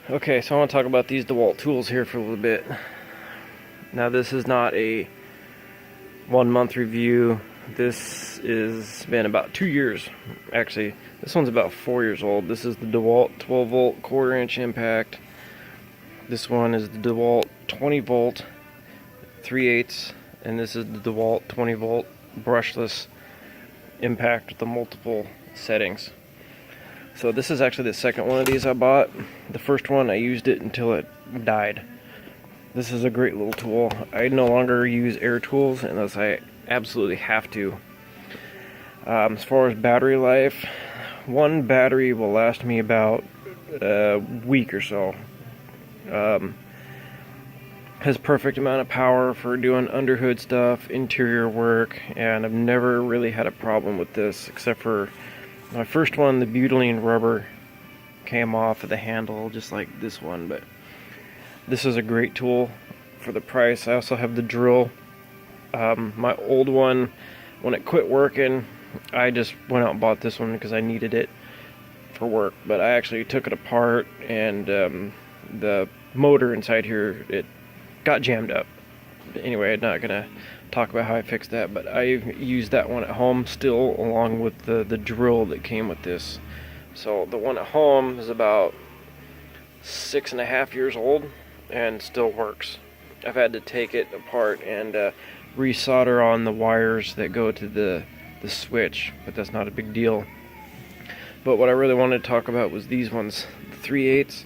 Okay, so I want to talk about these Dewalt tools here for a little bit. Now, this is not a 1 month review. This has been about 2 years. Actually, this one's about 4 years old. This is the Dewalt 12 volt 1/4 inch impact. This one is the Dewalt 20 volt 3/8, and this is the Dewalt 20 volt brushless impact with the multiple settings. So this is actually the second one of these I bought. The first one, I used it until it died. This is a great little tool. I no longer use air tools unless I absolutely have to. As far as battery life, one battery will last me about a week or so. Has perfect amount of power for doing underhood stuff, interior work, and I've never really had a problem with this, except for my first one. The butylene rubber came off of the handle just like this one, but this is a great tool for the price. I also have the drill. My old one, when it quit working, I just went out and bought this one because I needed it for work, but I actually took it apart, and the motor inside here, it got jammed up. Anyway, I'm not gonna talk about how I fixed that, but I used that one at home still, along with the drill that came with this. So the one at home is about 6.5 years old and still works. I've had to take it apart and resolder on the wires that go to the switch, but that's not a big deal. But what I really wanted to talk about was these ones, the 3/8.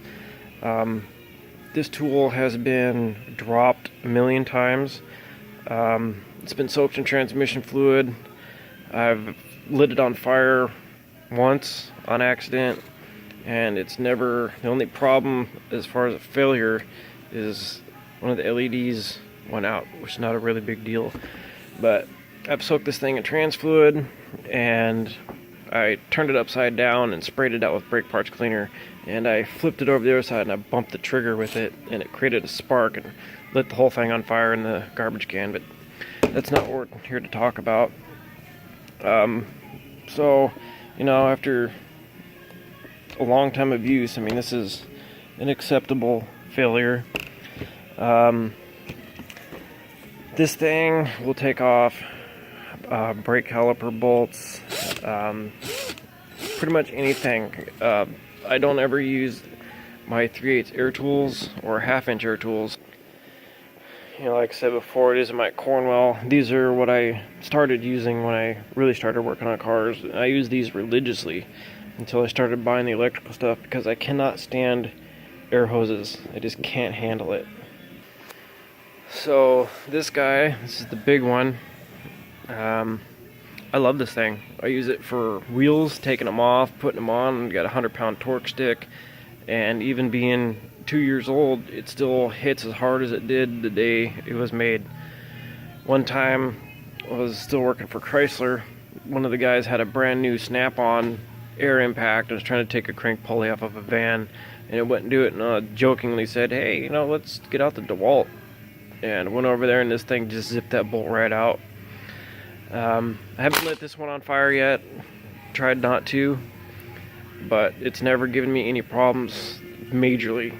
This tool has been dropped a million times. It's been soaked in transmission fluid. I've lit it on fire once on accident, and it's never, the only problem as far as a failure is one of the LEDs went out, which is not a really big deal. But I've soaked this thing in trans fluid, and I turned it upside down and sprayed it out with brake parts cleaner, and I flipped it over the other side and I bumped the trigger with it, and it created a spark and lit the whole thing on fire in the garbage can. But that's not what we're here to talk about. So, you know, after a long time of use, I mean, this is an acceptable failure. This thing will take off brake caliper bolts, pretty much anything. I don't ever use my 3/8 air tools or 1/2 inch air tools. You know, like I said before, it isn't my Cornwell. These are what I started using when I really started working on cars. I use these religiously until I started buying the electrical stuff, because I cannot stand air hoses. I just can't handle it. So this guy, this is the big one. I love this thing. I use it for wheels, taking them off, putting them on. Got a 100-pound torque stick, and even being 2 years old, it still hits as hard as it did the day it was made. One time, I was still working for Chrysler. One of the guys had a brand new snap-on air impact and was trying to take a crank pulley off of a van, and it wouldn't do it, and I jokingly said, "Hey, you know, let's get out the Dewalt." And I went over there, and this thing just zipped that bolt right out. I haven't lit this one on fire yet. Tried not to, but it's never given me any problems majorly.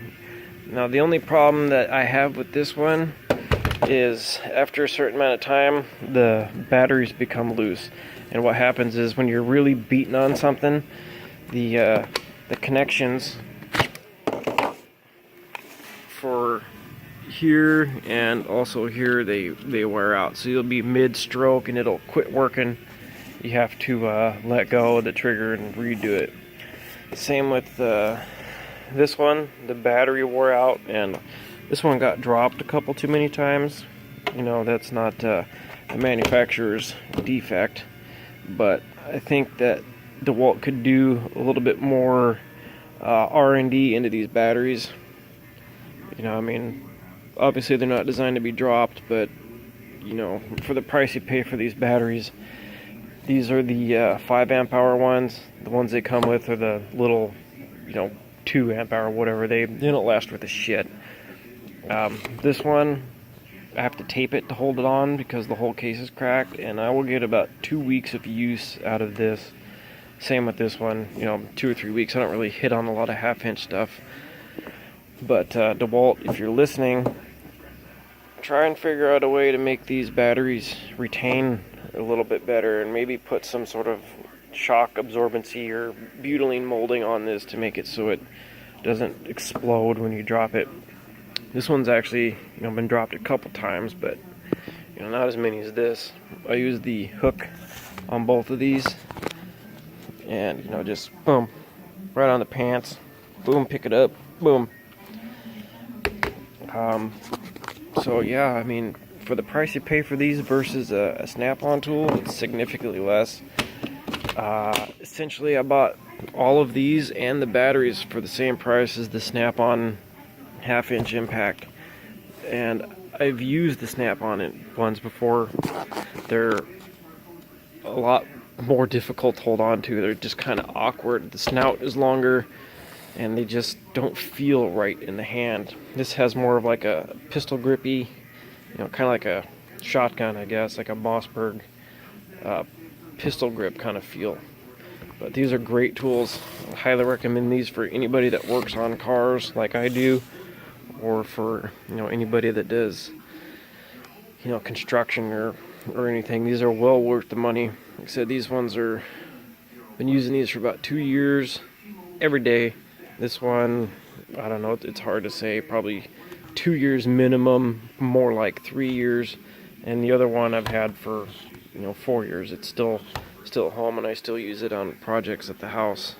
Now, the only problem that I have with this one is after a certain amount of time, the batteries become loose. And what happens is when you're really beating on something, the connections for here and also here, they wear out. So you'll be mid-stroke and it'll quit working. You have to let go of the trigger and redo it. Same with this one. The battery wore out, and this one got dropped a couple too many times. You know, that's not the manufacturer's defect, but I think that DeWalt could do a little bit more R&D into these batteries. You know, I mean, obviously they're not designed to be dropped, but you know, for the price you pay for these batteries, these are the 5 amp hour ones. The ones they come with are the little, you know, 2 amp hour whatever. They don't last worth a shit. This one, I have to tape it to hold it on because the whole case is cracked, and I will get about 2 weeks of use out of this. Same with this one, you know, 2 or 3 weeks. I don't really hit on a lot of 1/2 inch stuff. But Dewalt, if you're listening, try and figure out a way to make these batteries retain a little bit better, and maybe put some sort of shock absorbency or butylene molding on this to make it so it doesn't explode when you drop it. This one's actually, been dropped a couple times, but not as many as this. I use the hook on both of these, and just boom, right on the pants, boom, pick it up, boom. So yeah, I mean, for the price you pay for these versus a snap-on tool, it's significantly less. Essentially, I bought all of these and the batteries for the same price as the snap-on half-inch impact, and I've used the snap-on ones before. They're a lot more difficult to hold on to. They're just kind of awkward. The snout is longer, and they just don't feel right in the hand. This has more of like a pistol grippy, kind of like a shotgun, I guess, like a Mossberg pistol grip kind of feel. But these are great tools. I highly recommend these for anybody that works on cars like I do, or for anybody that does construction or anything. These are well worth the money. Like I said, these ones been using these for about 2 years every day. This one, I don't know, it's hard to say, probably 2 years minimum, more like 3 years. And the other one I've had for 4 years. It's still at home, and I still use it on projects at the house.